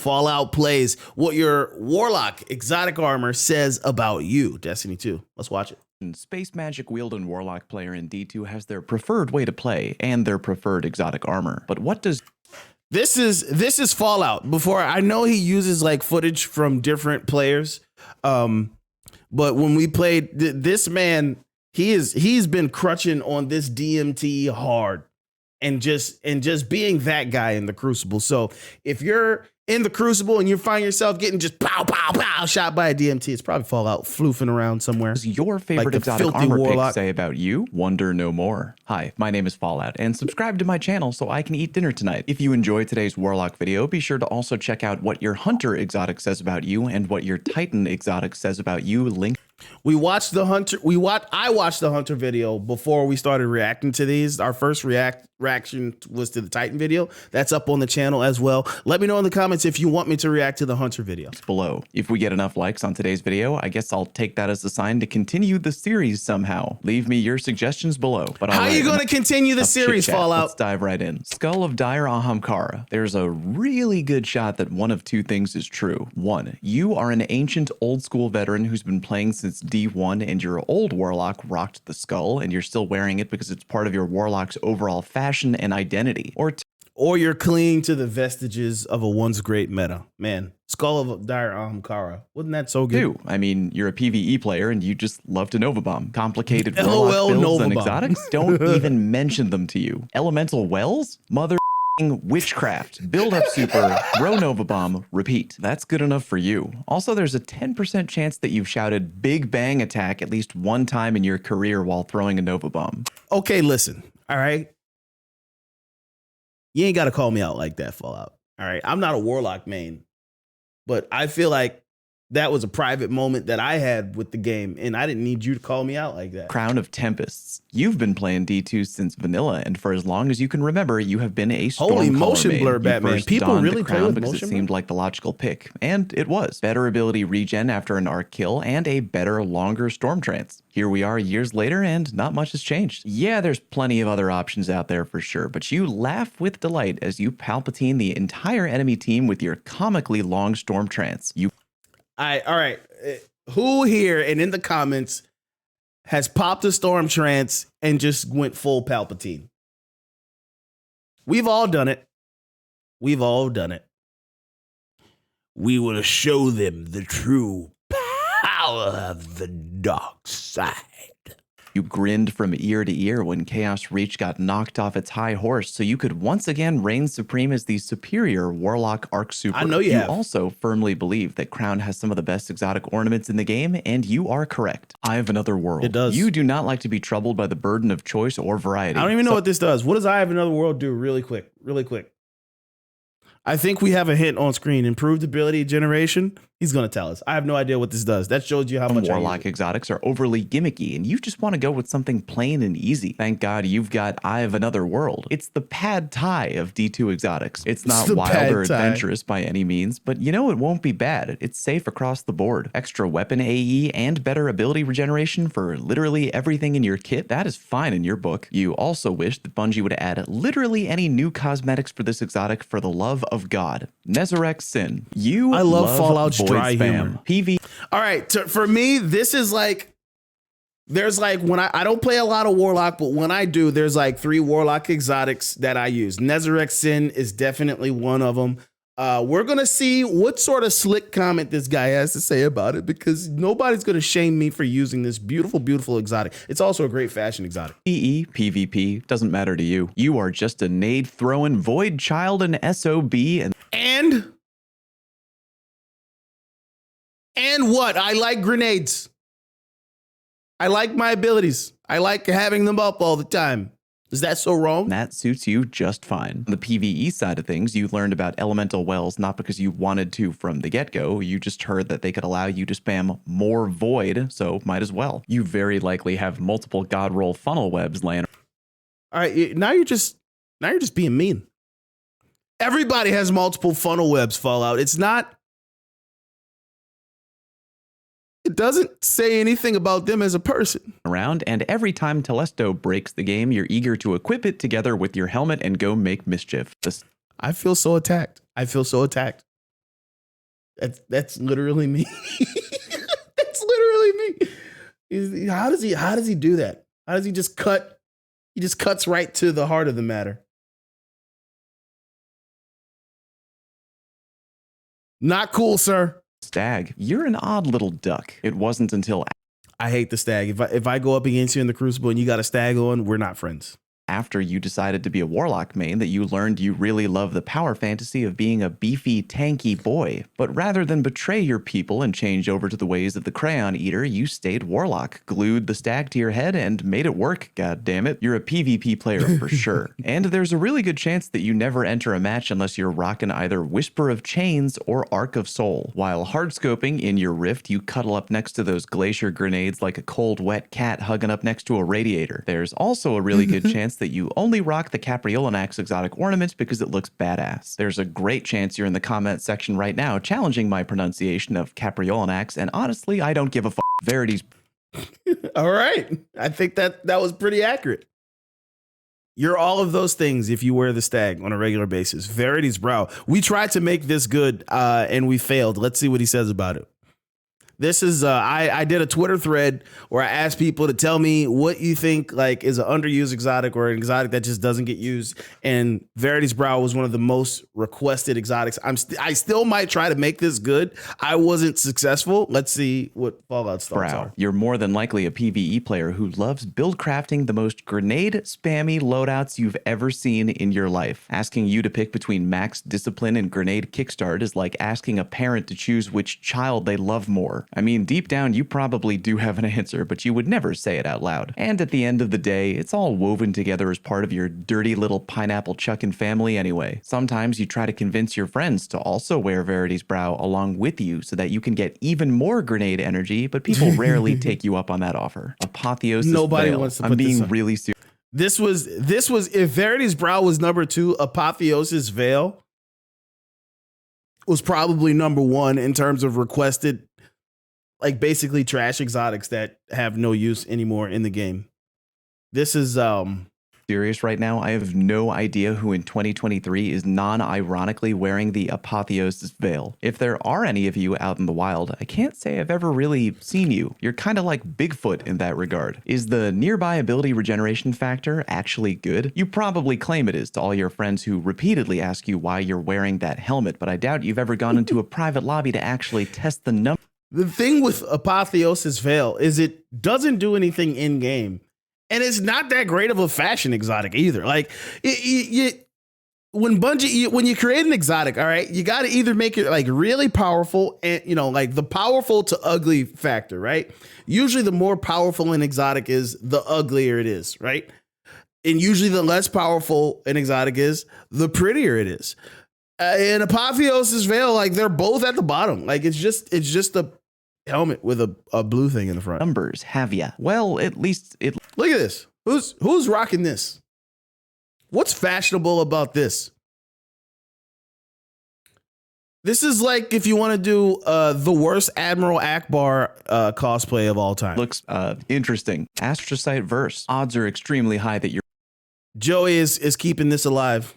Fallout plays what your Warlock exotic armor says about you. Destiny 2. Let's watch it. Space magic wielding Warlock player in D2 has their preferred way to play and their preferred exotic armor. But what does this is Fallout? Before, I know he uses like footage from different players, but when we played this man, he's been crutching on this DMT hard, and just being that guy in the Crucible. So if you're in the Crucible and you find yourself getting just pow pow pow shot by a DMT, it's probably Fallout floofing around somewhere. Does your favorite exotic armor pick say about you? Wonder no more. Hi, my name is Fallout, and subscribe to my channel so I can eat dinner tonight. If you enjoyed today's Warlock video, be sure to also check out what your Hunter exotic says about you and what your Titan exotic says about you. Link. I watched the Hunter video before we started reacting to these. Our first reaction was to the Titan video. That's up on the channel as well. Let me know in the comments if you want me to react to the Hunter video. Below. If we get enough likes on today's video, I guess I'll take that as a sign to continue the series somehow. Leave me your suggestions below. But how are you going to continue the series, Fallout? Let's dive right in. Skull of Dire Ahamkara. There's a really good shot that one of two things is true. One, you are an ancient old school veteran who's been playing since D1 and your old Warlock rocked the skull and you're still wearing it because it's part of your Warlock's overall fashion and identity. Or you're clinging to the vestiges of a once great meta. Man, Skull of Dire Ahamkara. Wasn't that so good? I mean, you're a PvE player and you just love to Nova Bomb. Complicated Warlock builds and exotics? Don't even mention them to you. Elemental Wells? Mother witchcraft, build up super, throw Nova Bomb, repeat. That's good enough for you. Also, there's a 10% chance that you've shouted Big Bang Attack at least one time in your career while throwing a Nova Bomb. Okay, listen, all right? You ain't got to call me out like that, Fallout. All right, I'm not a Warlock main, but I feel like that was a private moment that I had with the game, and I didn't need you to call me out like that. Crown of Tempests. You've been playing D2 since vanilla, and for as long as you can remember, you have been a Stormcaller Holy motion blur, Batman. People really play with because motion it seemed like the logical pick, and it was. Better ability regen after an arc kill, and a better, longer Storm Trance. Here we are years later, and not much has changed. Yeah, there's plenty of other options out there for sure, but you laugh with delight as you Palpatine the entire enemy team with your comically long Storm Trance. All right. Who here and in the comments has popped a Storm Trance and just went full Palpatine? We've all done it. We've all done it. We will show them the true power of the dark side. You grinned from ear to ear when Chaos Reach got knocked off its high horse, so you could once again reign supreme as the superior Warlock Arc Super. I know you have. Also firmly believe that Crown has some of the best exotic ornaments in the game, and you are correct. Eye of Another World. It does. You do not like to be troubled by the burden of choice or variety. I don't even know what this does. What does Eye of Another World do? Really quick. I think we have a hint on screen. Improved ability generation. He's going to tell us. I have no idea what this does. That shows you how much Warlock exotics are overly gimmicky, and you just want to go with something plain and easy. Thank God you've got Eye of Another World. It's the pad thai of D2 exotics. It's not wild or adventurous by any means, but you know it won't be bad. It's safe across the board. Extra weapon AE and better ability regeneration for literally everything in your kit. That is fine in your book. You also wish that Bungie would add literally any new cosmetics for this exotic for the love of God. Nezarec Sin. I love Fallout's dry humor. PV. All right, for me, this is like, there's like, when I don't play a lot of Warlock, but when I do, there's like 3 Warlock exotics that I use. Nezarec Sin is definitely one of them. We're going to see what sort of slick comment this guy has to say about it, because nobody's going to shame me for using this beautiful, beautiful exotic. It's also a great fashion exotic. PE, PvP, doesn't matter to you. You are just a nade throwing void child and SOB and what? I like grenades. I like my abilities. I like having them up all the time. Is that so wrong? That suits you just fine. On the PvE side of things, you learned about elemental wells not because you wanted to from the get-go. You just heard that they could allow you to spam more void, so might as well. You very likely have multiple god roll funnel webs laying. All right, now you're just being mean. Everybody has multiple funnel webs, Fallout. It doesn't say anything about them as a person. Around, and every time Telesto breaks the game, you're eager to equip it together with your helmet and go make mischief. I feel so attacked. That's literally me. That's literally me. How does he do that? How does he just cut? He just cuts right to the heart of the matter. Not cool, sir. Stag, you're an odd little duck. It wasn't until I hate the stag. If I go up against you in the Crucible and you got a stag on, we're not friends. after you decided to be a Warlock main that you learned you really love the power fantasy of being a beefy, tanky boy. But rather than betray your people and change over to the ways of the Crayon Eater, you stayed Warlock, glued the stag to your head, and made it work, goddammit. You're a PvP player for sure. And there's a really good chance that you never enter a match unless you're rocking either Whisper of Chains or Arc of Soul. While hardscoping in your Rift, you cuddle up next to those glacier grenades like a cold, wet cat hugging up next to a radiator. There's also a really good chance that you only rock the Capreolanax exotic ornament because it looks badass. There's a great chance you're in the comment section right now challenging my pronunciation of Capreolanax, and honestly, I don't give a f***. Verity's. All right. I think that was pretty accurate. You're all of those things if you wear the stag on a regular basis. Verity's brow. We tried to make this good and we failed. Let's see what he says about it. This is I did a Twitter thread where I asked people to tell me what you think like is an underused exotic or an exotic that just doesn't get used. And Verity's brow was one of the most requested exotics. I still might try to make this good. I wasn't successful. Let's see what Fallout's thoughts are. You're more than likely a PvE player who loves build crafting the most grenade spammy loadouts you've ever seen in your life. Asking you to pick between max discipline and grenade kickstart is like asking a parent to choose which child they love more. I mean, deep down, you probably do have an answer, but you would never say it out loud. And at the end of the day, it's all woven together as part of your dirty little pineapple chucking family anyway. Sometimes you try to convince your friends to also wear Verity's brow along with you so that you can get even more grenade energy, but people rarely take you up on that offer. Apotheosis. Nobody veil. wants to I'm put being this on. really serious. This was if Verity's brow was number 2, Apotheosis Veil was probably number 1 in terms of requested, like basically trash exotics that have no use anymore in the game. This is serious right now. I have no idea who in 2023 is non-ironically wearing the Apotheosis veil. If there are any of you out in the wild, I can't say I've ever really seen you. You're kind of like Bigfoot in that regard. Is the nearby ability regeneration factor actually good? You probably claim it is to all your friends who repeatedly ask you why you're wearing that helmet, but I doubt you've ever gone into a private lobby to actually test the number. the thing with Apotheosis Veil is it doesn't do anything in game. And it's not that great of a fashion exotic either. Like when you create an exotic, all right, you got to either make it like really powerful and, you know, like the powerful to ugly factor, right? Usually the more powerful an exotic is, the uglier it is, right? And usually the less powerful an exotic is, the prettier it is. And Apotheosis Veil, like they're both at the bottom. Like it's just a helmet with a blue thing in the front. Numbers have ya? Well, at least it. Look at this. Who's rocking this? What's fashionable about this? This is like if you want to do the worst Admiral Akbar cosplay of all time. Looks interesting. Astrocyte verse. Odds are extremely high that you're. Joey is keeping this alive.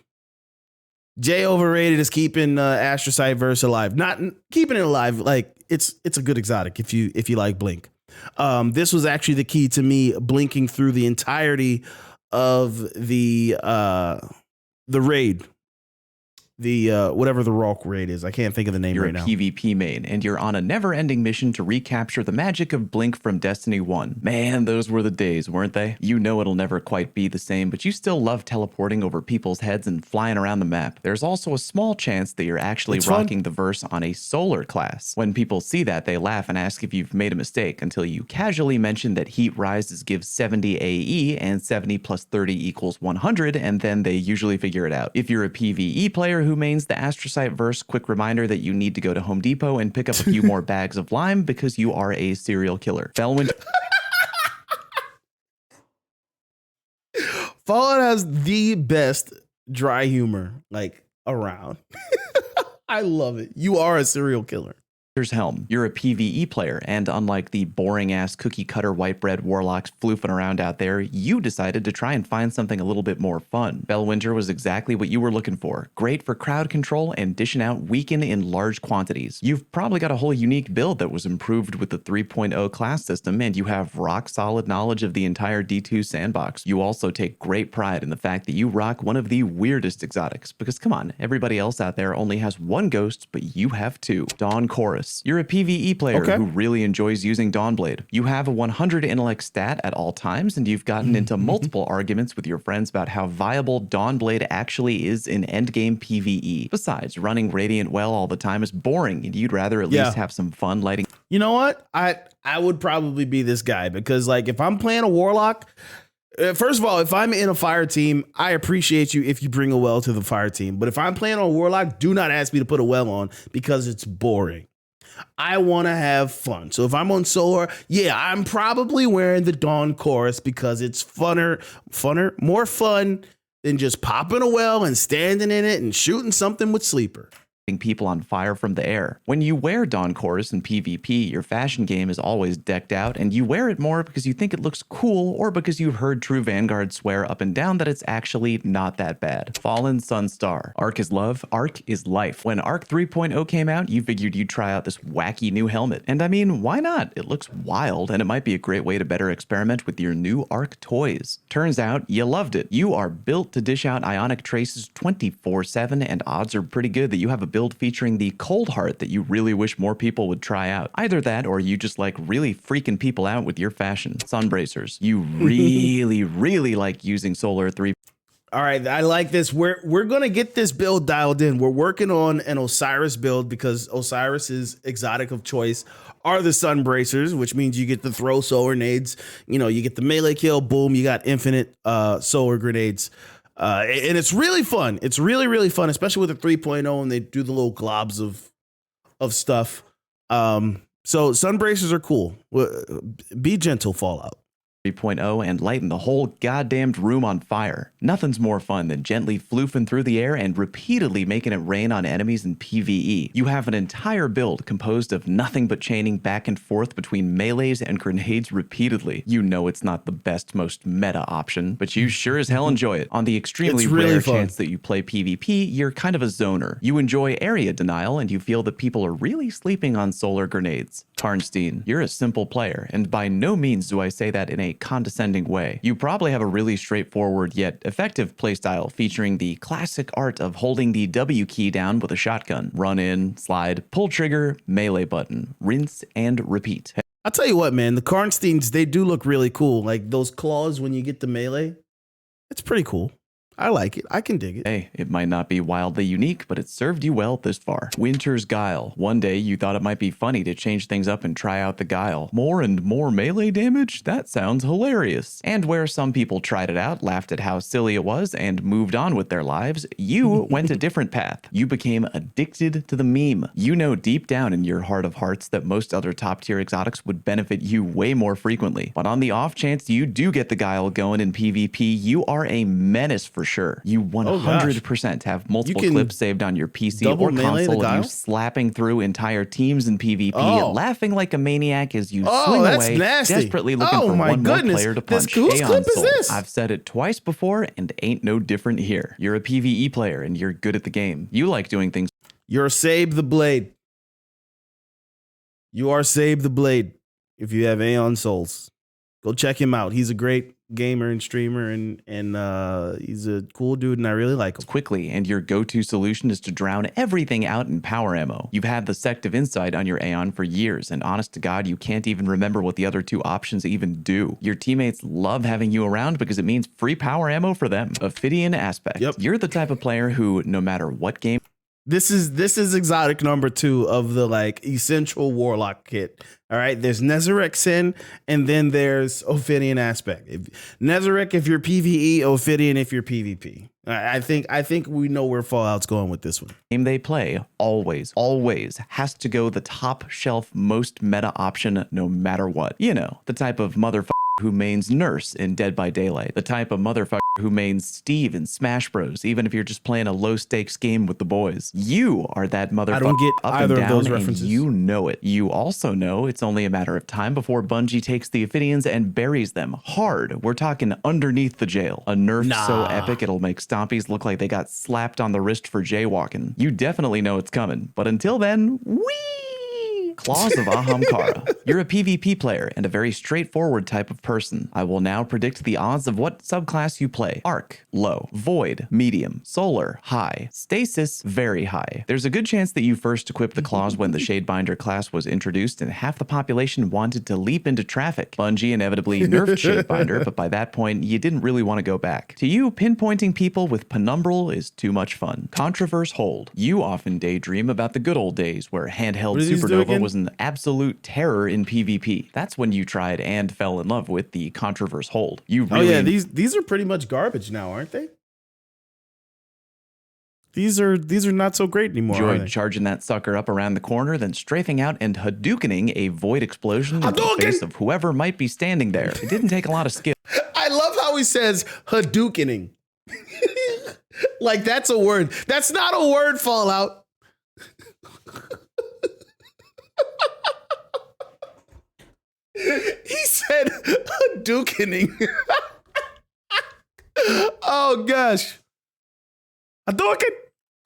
Jay Overrated is keeping Astrocyte verse alive. Not keeping it alive. Like it's a good exotic if you like Blink. This was actually the key to me blinking through the entirety of the raid. The whatever the Rock raid is. I can't think of the name You're right now. You're a PvP main, and you're on a never-ending mission to recapture the magic of Blink from Destiny 1. Man, those were the days, weren't they? You know it'll never quite be the same, but you still love teleporting over people's heads and flying around the map. There's also a small chance that you're actually rocking the verse on a solar class. When people see that, they laugh and ask if you've made a mistake until you casually mention that heat rises gives 70 AE and 70 plus 30 equals 100, and then they usually figure it out. If you're a PvE player who mains the Astrocyte verse, quick reminder that you need to go to Home Depot and pick up a few more bags of lime because you are a serial killer. Felwinter. Fallout has the best dry humor like around. I love it. You are a serial killer. Here's Helm. You're a PvE player, and unlike the boring-ass cookie-cutter white bread warlocks floofing around out there, you decided to try and find something a little bit more fun. Felwinter was exactly what you were looking for. Great for crowd control and dishing out weaken in large quantities. You've probably got a whole unique build that was improved with the 3.0 class system, and you have rock-solid knowledge of the entire D2 sandbox. You also take great pride in the fact that you rock one of the weirdest exotics, because come on, everybody else out there only has one ghost, but you have two. Dawn Chorus. You're a PvE player who really enjoys using Dawnblade. You have a 100 intellect stat at all times, and you've gotten into multiple arguments with your friends about how viable Dawnblade actually is in endgame PvE. Besides, running Radiant well all the time is boring, and you'd rather at least have some fun lighting. You know what? I would probably be this guy, because like if I'm playing a Warlock, first of all, if I'm in a fire team, I appreciate you if you bring a well to the fire team. But if I'm playing on a Warlock, do not ask me to put a well on, because it's boring. I want to have fun. So if I'm on Solar, I'm probably wearing the Dawn Chorus, because it's more fun than just popping a well and standing in it and shooting something with Sleeper. People on fire from the air. When you wear Dawn Chorus in PvP, your fashion game is always decked out, and you wear it more because you think it looks cool or because you've heard true Vanguard swear up and down that it's actually not that bad. Fallen Sunstar. Arc is love, Arc is life. When Arc 3.0 came out, you figured you'd try out this wacky new helmet. And I mean, why not? It looks wild, and it might be a great way to better experiment with your new Arc toys. Turns out, you loved it. You are built to dish out ionic traces 24/7, and odds are pretty good that you have a build featuring the Cold Heart that you really wish more people would try out. Either that, or you just like really freaking people out with your fashion. Sunbracers. You really like using Solar 3. All right, I like this. We're gonna get this build dialed in. We're working on an Osiris build, because Osiris's exotic of choice are the Sunbracers, which means you get to throw solar nades. You know, you get the melee kill, boom, you got infinite solar grenades. And it's really fun. It's really fun, especially with the 3.0, and they do the little globs of stuff. So Sunbracers are cool. Be gentle, Fallout. 3.0 and lighten the whole goddamned room on fire. Nothing's more fun than gently floofing through the air and repeatedly making it rain on enemies in PvE. You have an entire build composed of nothing but chaining back and forth between melees and grenades repeatedly. You know it's not the best, most meta option, but you sure as hell enjoy it. On the extremely rare chance that you play PvP, you're kind of a zoner. You enjoy area denial, and you feel that people are really sleeping on solar grenades. Karnstein, you're a simple player, and by no means do I say that in a condescending way. You probably have a really straightforward yet effective playstyle featuring the classic art of holding the W key down with a shotgun. Run in, slide, pull trigger, melee button, rinse and repeat. I'll tell you what, man, the Karnsteins, they do look really cool. Like those claws when you get the melee, it's pretty cool. I like it. I can dig it. Hey, it might not be wildly unique, but it served you well this far. Winter's Guile. One day you thought it might be funny to change things up and try out the Guile. More and more melee damage? That sounds hilarious. And where some people tried it out, laughed at how silly it was, and moved on with their lives, you went a different path. You became addicted to the meme. You know deep down in your heart of hearts that most other top tier exotics would benefit you way more frequently. But on the off chance you do get the Guile going in PvP, you are a menace for sure. You 100% have multiple clips saved on your PC or console of you slapping through entire teams in PvP, laughing like a maniac as you swing away, desperately looking for one more player to punch. Aeon Soul. I've said it twice before and ain't no different here. You're a PvE player and you're good at the game. You like doing things. You're Sabe the Blade. You are Sabe the Blade. If you have Aeon Souls, go check him out. He's a great gamer and streamer, and he's a cool dude, and I really like him. Quickly, and your go-to solution is to drown everything out in power ammo. You've had the Sect of Insight on your Aeon for years, and honest to God, you can't even remember what the other two options even do. Your teammates love having you around because it means free power ammo for them. Ophidian Aspect. You're the type of player who, no matter what game. This is exotic number 2 of the like essential Warlock kit. All right, there's Nezarec Sin, and then there's Ophidian Aspect. Nezarec if you're PvE, Ophidian if you're PvP. I think we know where Fallout's going with this one. Game they play always has to go the top shelf most meta option no matter what. You know, the type of motherfucker who mains Nurse in Dead by Daylight, the type of motherfucker who mains Steve in Smash Bros, even if you're just playing a low-stakes game with the boys. You are that motherfucker I don't get up either and of down, those and references. you know it. You also know it's only a matter of time before Bungie takes the Ophidians and buries them hard. We're talking underneath the jail. A nerf so epic it'll make Stompies look like they got slapped on the wrist for jaywalking. You definitely know it's coming, but until then, whee! Claws of ahamkara. You're a PvP player and a very straightforward type of person. I will now predict the odds of what subclass you play. Arc, low. Void, medium. Solar, high. Stasis, very high. There's a good chance that you first equipped the claws when the Shadebinder class was introduced and half the population wanted to leap into traffic. Bungie inevitably nerfed Shadebinder, but by that point, you didn't really want to go back. To you, pinpointing people with penumbral is too much fun. Contraverse hold. You often daydream about the good old days where handheld Supernova was an absolute terror in PvP. That's when you tried and fell in love with the Contraverse hold. You really these are pretty much garbage now, aren't they? These are not so great anymore. Enjoyed charging that sucker up around the corner, then strafing out and Hadoukening a void explosion in the face of whoever might be standing there. It didn't take a lot of skill. I love how he says Hadoukening. Like that's a word. That's not a word, Fallout. He said Hadoukening. Oh gosh. Hadouken.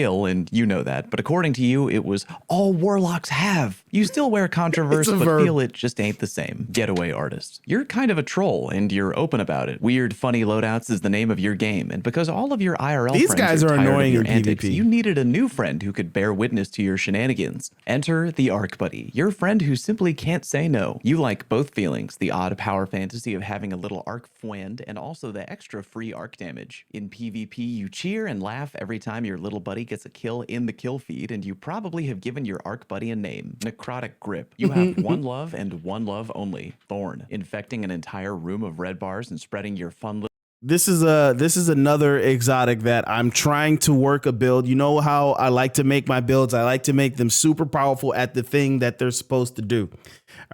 And you know that, but according to you, it was all warlocks have. You still wear Contraverse, but verb. feel it just ain't the same. Getaway artist. You're kind of a troll, and you're open about it. Weird, funny loadouts is the name of your game, and because all of your IRL These friends guys are tired annoying of your in antics, PvP. you needed a new friend who could bear witness to your shenanigans. Enter the Arc Buddy, your friend who simply can't say no. You like both feelings, the odd power fantasy of having a little arc friend, and also the extra free arc damage. In PvP, you cheer and laugh every time your little buddy gets a kill in the kill feed, and you probably have given your arc buddy a name. Necrotic grip. You have one love and one love only. Thorn. Infecting an entire room of red bars and spreading your fun little This is another exotic that I'm trying to work a build. You know how I like to make my builds. I like to make them super powerful at the thing that they're supposed to do.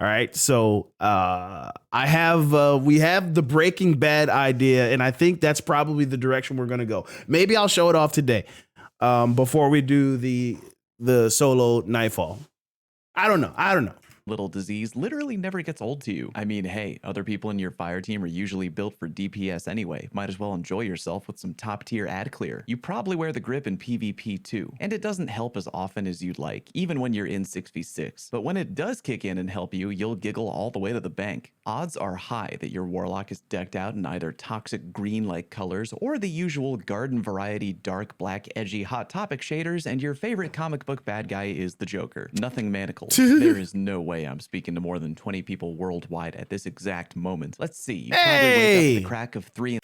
All right. So we have the Breaking Bad idea, and I think that's probably the direction we're gonna go. Maybe I'll show it off today. Before we do the solo Nightfall. I don't know. little disease literally never gets old to you. I mean, hey, other people in your fire team are usually built for DPS anyway. Might as well enjoy yourself with some top tier ad clear. You probably wear the grip in PvP too, and it doesn't help as often as you'd like, even when you're in 6v6. But when it does kick in and help you, you'll giggle all the way to the bank. Odds are high that your Warlock is decked out in either toxic green-like colors or the usual garden variety dark black edgy hot topic shaders, and your favorite comic book bad guy is the Joker. Nothing manacles. There is no way I'm speaking to more than 20 people worldwide at this exact moment. Let's see. You probably wake up at the crack of 3.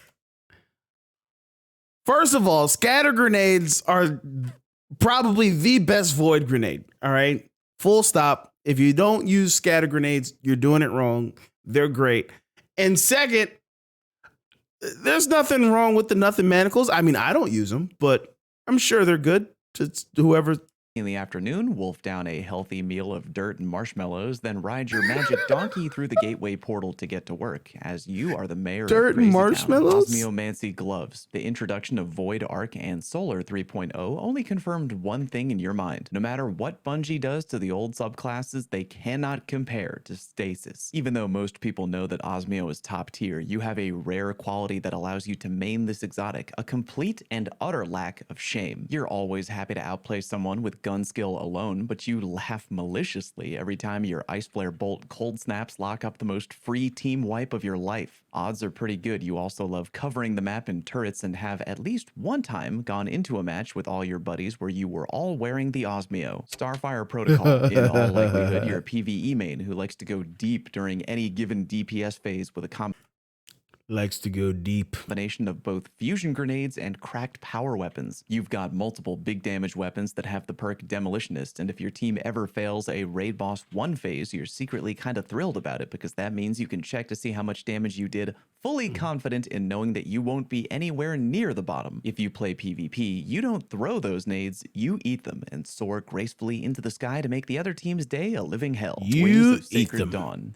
First of all, scatter grenades are probably the best void grenade. All right. Full stop. If you don't use scatter grenades, you're doing it wrong. They're great. And second, there's nothing wrong with the nothing manacles. I mean, I don't use them, but I'm sure they're good to whoever. In the afternoon, wolf down a healthy meal of dirt and marshmallows, then ride your magic donkey through the gateway portal to get to work, as you are the mayor Dirt of Crazy and marshmallows? Town. Osmiomancy gloves. The introduction of Void Arc and Solar 3.0 only confirmed one thing in your mind. No matter what Bungie does to the old subclasses, they cannot compare to Stasis. Even though most people know that Osmio is top tier, you have a rare quality that allows you to main this exotic, a complete and utter lack of shame. You're always happy to outplay someone with gun skill alone, but you laugh maliciously every time your Ice Flare Bolt cold snaps lock up the most free team wipe of your life. Odds are pretty good you also love covering the map in turrets and have at least one time gone into a match with all your buddies where you were all wearing the Osmio. Starfire Protocol. In all likelihood, you're a PvE main who likes to go deep during any given DPS phase with a Likes to go deep. combination of both fusion grenades and cracked power weapons. You've got multiple big damage weapons that have the perk Demolitionist, and if your team ever fails a raid boss 1 phase, you're secretly kind of thrilled about it because that means you can check to see how much damage you did, fully confident in knowing that you won't be anywhere near the bottom. If you play PvP, you don't throw those nades, you eat them and soar gracefully into the sky to make the other team's day a living hell. You Wings of eat Sacred them. Dawn.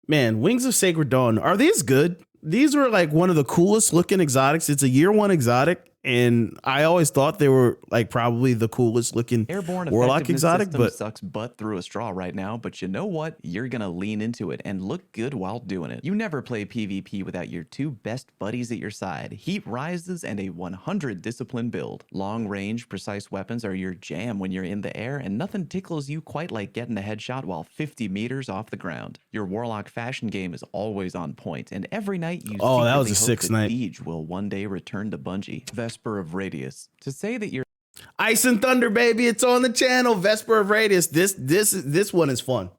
Man, Wings of Sacred Dawn, are these good? these were like one of the coolest looking exotics. It's a year one exotic. And I always thought they were like probably the coolest looking Airborne Warlock exotic, system but sucks butt through a straw right now, but you know what? You're gonna lean into it and look good while doing it. You never play PvP without your two best buddies at your side, heat rises and a 100 discipline build. Long range, precise weapons are your jam when you're in the air, and nothing tickles you quite like getting a headshot while 50 meters off the ground. Your Warlock fashion game is always on point, and every night you oh, that was a secretly hope 6 that night. Siege will one day return to Bungie. Vesper of Radius. To say that you're Ice and Thunder, baby, it's on the channel. Vesper of Radius. This one is fun.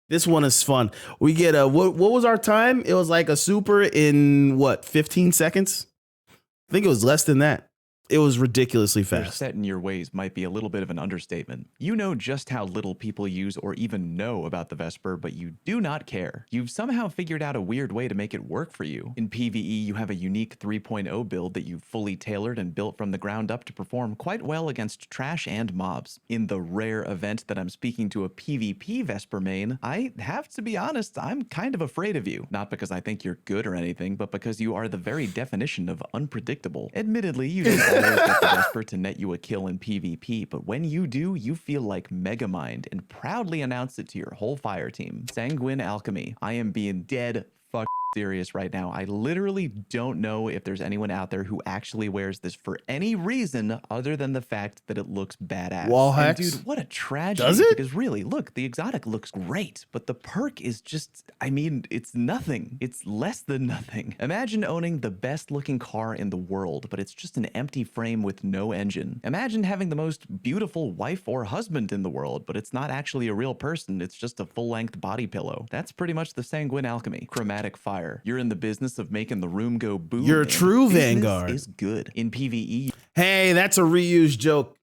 This one is fun. We get a what was our time? It was like a super in what, 15 seconds? I think it was less than that. It was ridiculously You're fast. set in your ways might be a little bit of an understatement. You know just how little people use or even know about the Vesper, but you do not care. You've somehow figured out a weird way to make it work for you. In PvE, you have a unique 3.0 build that you've fully tailored and built from the ground up to perform quite well against trash and mobs. In the rare event that I'm speaking to a PvP Vesper main, I have to be honest, I'm kind of afraid of you. Not because I think you're good or anything, but because you are the very definition of unpredictable. Admittedly, you don't always get the Vesper to net you a kill in PvP, but when you do, you feel like Megamind and proudly announce it to your whole fire team. Sanguine alchemy. I am being dead fuck serious right now. I literally don't know if there's anyone out there who actually wears this for any reason other than the fact that it looks badass. Wall And hacks? dude, what a tragedy. Does it? Because really, look, the exotic looks great, but the perk is just, I mean, it's nothing. It's less than nothing. Imagine owning the best looking car in the world, but it's just an empty frame with no engine. Imagine having the most beautiful wife or husband in the world, but it's not actually a real person. It's just a full-length body pillow. That's pretty much the Sanguine alchemy. Chromatic fire. You're in the business of making the room go boom. You're a true business Vanguard. Is good. In PvE, Hey, that's a reused joke.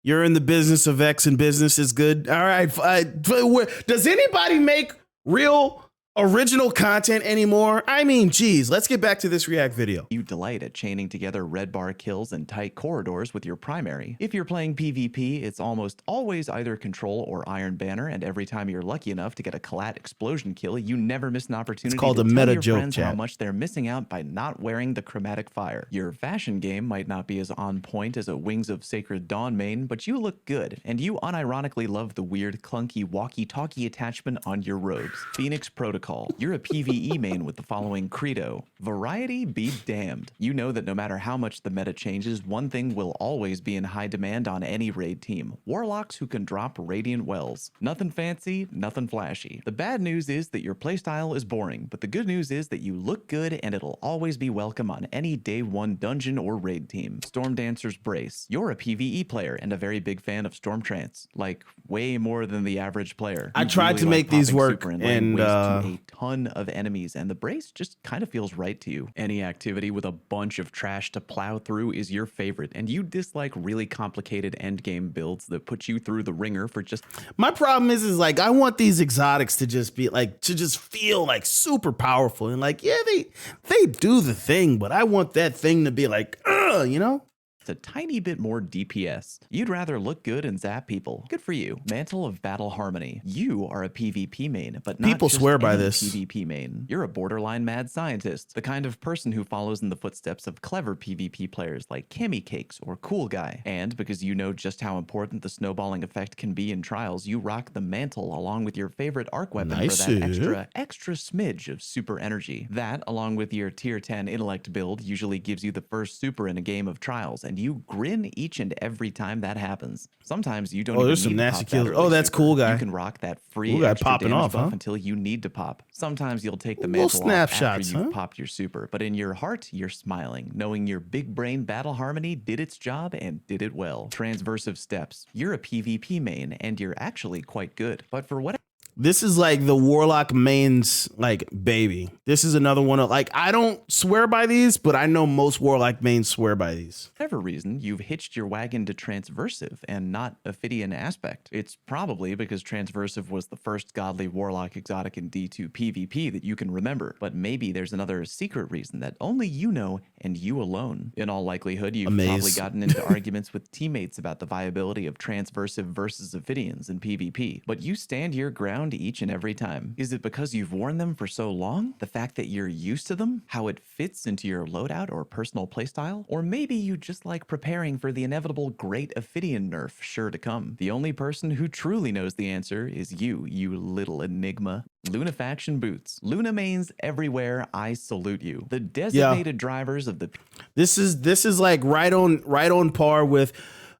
You're in the business of X and business is good. All right. Does anybody make real original content anymore? I mean, geez, let's get back to this React video. you delight at chaining together red bar kills and tight corridors with your primary. If you're playing PvP, it's almost always either Control or Iron Banner, and every time you're lucky enough to get a collat explosion kill, you never miss an opportunity called to a tell meta your joke, friends how chat. much they're missing out by not wearing the chromatic fire. Your fashion game might not be as on point as a Wings of Sacred Dawn main, but you look good, and you unironically love the weird clunky walkie-talkie attachment on your robes. Phoenix Protocol. You're a PvE main with the following credo: variety be damned. You know that no matter how much the meta changes, one thing will always be in high demand on any raid team: Warlocks who can drop Radiant Wells. Nothing fancy, nothing flashy. The bad news is that your playstyle is boring, but the good news is that you look good and it'll always be welcome on any day one dungeon or raid team. Stormdancer's Brace. You're a PvE player and a very big fan of Stormtrance, like way more than the average player. I You tried really to like make these popping work, super laying and waste to a ton of enemies, and the Brace just kind of feels right to you. Any activity with a bunch of trash to plow through is your favorite, and you dislike really complicated endgame builds that put you through the ringer for just my problem is like I want these exotics to just be like, to just feel like super powerful and like, yeah, they do the thing, but I want that thing to be like, you know? a tiny bit more DPS. You'd rather look good and zap people. Good for you. Mantle of Battle Harmony. You are a PvP main, but not People just swear by any this. PvP main. You're a borderline mad scientist, the kind of person who follows in the footsteps of clever PvP players like Cammy Cakes or Cool Guy. And because you know just how important the snowballing effect can be in trials, you rock the Mantle along with your favorite arc weapon Nice. for that extra smidge of super energy. That, along with your tier 10 intellect build, usually gives you the first super in a game of trials, and you grin each and every time that happens. Sometimes you don't even there's need some to nasty pop that kills. early Oh, that's super. Cool Guy. You can rock that free Cool Guy extra popping damage off, buff huh? until you need to pop. Sometimes you'll take the Little Mantle off after snapshots, you've huh? popped your super, but in your heart, you're smiling, knowing your big brain Battle Harmony did its job and did it well. Transversive Steps. You're a PvP main, and you're actually quite good, but for whatever This is like the Warlock main's like baby. This is another one of like, I don't swear by these, but I know most Warlock mains swear by these. reason, you've hitched your wagon to Transversive and not Ophidian Aspect. It's probably because Transversive was the first godly Warlock exotic in D2 PvP that you can remember, but maybe there's another secret reason that only you know and you alone. In all likelihood, you've probably gotten into arguments with teammates about the viability of Transversive versus Ophidians in PvP, but you stand your ground around each and every time. Is it because you've worn them for so long? The fact that you're used to them? How it fits into your loadout or personal playstyle? Or maybe you just like preparing for the inevitable great Ophidian nerf sure to come? The only person who truly knows the answer is you little enigma. Lunafaction boots. Luna mains everywhere, I salute you. The designated drivers of the... This is like right on par with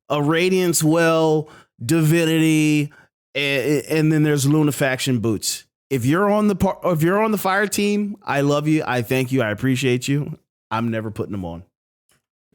a Radiance Well, Divinity, and then there's Lunafaction boots. If you're on the fire team, I love you, I thank you, I appreciate you. I'm never putting them on.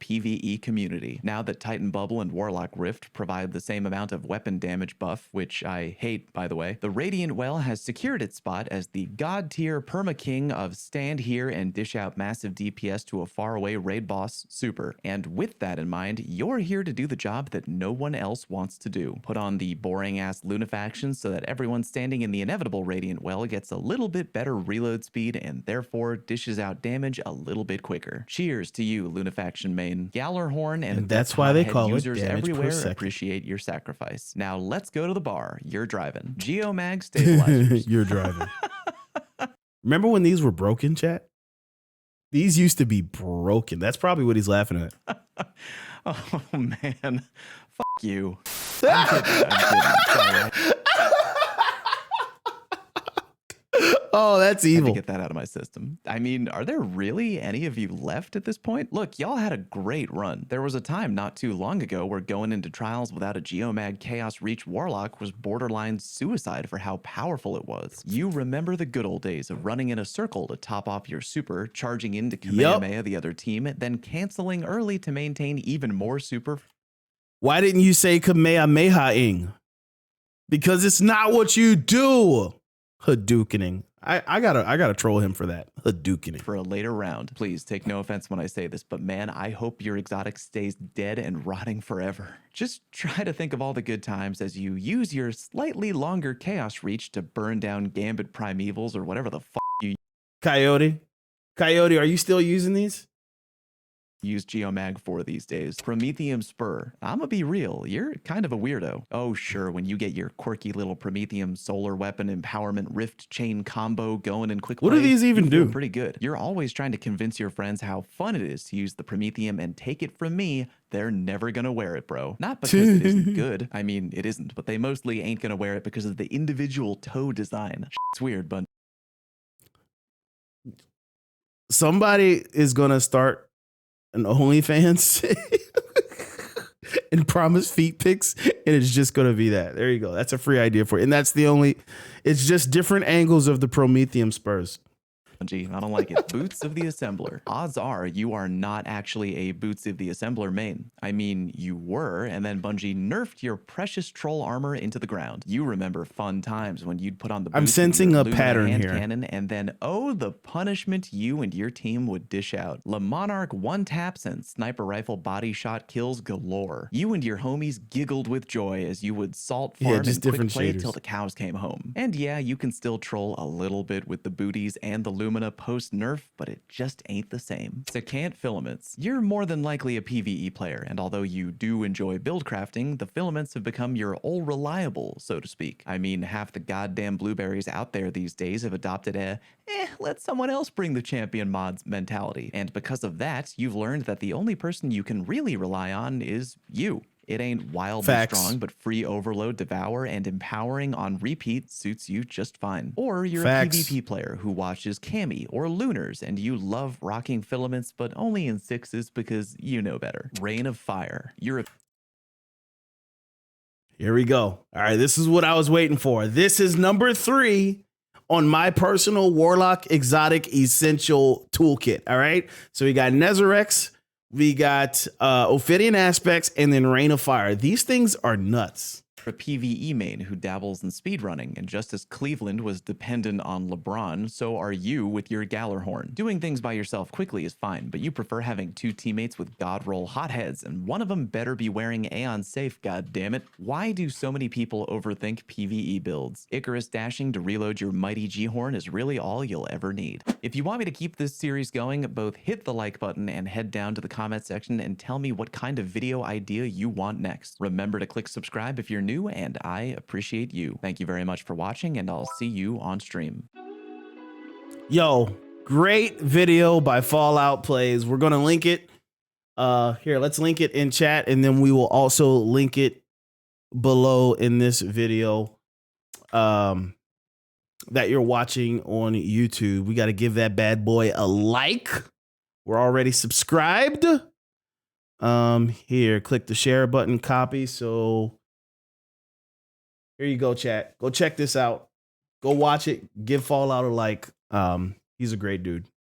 PvE community. Now that Titan Bubble and Warlock Rift provide the same amount of weapon damage buff, which I hate by the way, the Radiant Well has secured its spot as the god tier perma king of stand here and dish out massive DPS to a faraway raid boss super. And with that in mind, you're here to do the job that no one else wants to do. Put on the boring ass Lunafaction so that everyone standing in the inevitable Radiant Well gets a little bit better reload speed and therefore dishes out damage a little bit quicker. Cheers to you, Lunafaction main. Gallarhorn and that's why they call users it damage everywhere per second. Appreciate your sacrifice. Now let's go to the bar. You're driving. Geomag stabilizers. You're driving. Remember when these were broken, chat? These used to be broken. That's probably what he's laughing at. Oh man, fuck you. I'm kidding. Sorry. Oh, that's evil. Had to get that out of my system. I mean, are there really any of you left at this point? Look, y'all had a great run. There was a time not too long ago where going into trials without a Geomag Chaos Reach Warlock was borderline suicide for how powerful it was. You remember the good old days of running in a circle to top off your super, charging into Kamehameha the other team, then canceling early to maintain even more super. Why didn't you say Kamehameha-ing? Because it's not what you do. Hadoukening. I gotta troll him for that. Hadoukening. For a later round. Please take no offense when I say this, but man, I hope your exotic stays dead and rotting forever. Just try to think of all the good times as you use your slightly longer chaos reach to burn down Gambit Primevals or whatever the fuck you Coyote, are you still using these? use Geomag for these days. Promethium Spur. I'ma be real, you're kind of a weirdo. Oh sure, when you get your quirky little Promethium solar weapon empowerment rift chain combo going in quick play, what do these even do? Pretty good. You're always trying to convince your friends how fun it is to use the Promethium, and take it from me, they're never gonna wear it, bro. Not because it isn't good. I mean, it isn't, but they mostly ain't gonna wear it because of the individual toe design. It's weird, but somebody is gonna start an OnlyFans and promise feet pics, and it's just gonna be that. There you go. That's a free idea for it. And that's the only, it's just different angles of the Promethium spurs. I don't like it. Boots of the Assembler. Odds are you are not actually a Boots of the Assembler main. I mean, you were, and then Bungie nerfed your precious troll armor into the ground. You remember fun times when you'd put on the boots. I'm sensing a Lumina pattern hand here. cannon, and then, oh, the punishment you and your team would dish out. Le Monarch one taps and sniper rifle body shot kills galore. You and your homies giggled with joy as you would salt farm and quick play till the cows came home. And yeah, you can still troll a little bit with the booties and the Lumina post nerf, but it just ain't the same. Secant filaments. You're more than likely a PvE player, and although you do enjoy build crafting, the filaments have become your all reliable, so to speak. I mean, half the goddamn blueberries out there these days have adopted a let someone else bring the champion mods mentality. And because of that, you've learned that the only person you can really rely on is you. It ain't wildly strong, but free overload, devour, and empowering on repeat suits you just fine. Or you're a PvP player who watches Cami or Lunars, and you love rocking filaments, but only in sixes because you know better. Rain of Fire. You're a... Here we go. All right, this is what I was waiting for. This is number 3 on my personal Warlock Exotic Essential Toolkit. All right, so we got Nezarec, we got Ophidian Aspects, and then Rain of Fire. These things are nuts. A PvE main who dabbles in speedrunning, and just as Cleveland was dependent on LeBron, so are you with your Gallarhorn. Doing things by yourself quickly is fine, but you prefer having 2 teammates with god roll hotheads, and one of them better be wearing Aeon safe, goddammit. Why do so many people overthink PvE builds? Icarus dashing to reload your mighty G-Horn is really all you'll ever need. If you want me to keep this series going, both hit the like button and head down to the comment section and tell me what kind of video idea you want next. Remember to click subscribe if you're new, new, and I appreciate you. Thank you very much for watching, and I'll see you on stream. Yo, great video by Fallout Plays. We're gonna link it. Here, let's link it in chat, and then we will also link it below in this video that you're watching on YouTube. We got to give that bad boy a like. We're already subscribed. Here, click the share button, copy. So here you go, chat. Go check this out. Go watch it. Give Fallout a like. He's a great dude.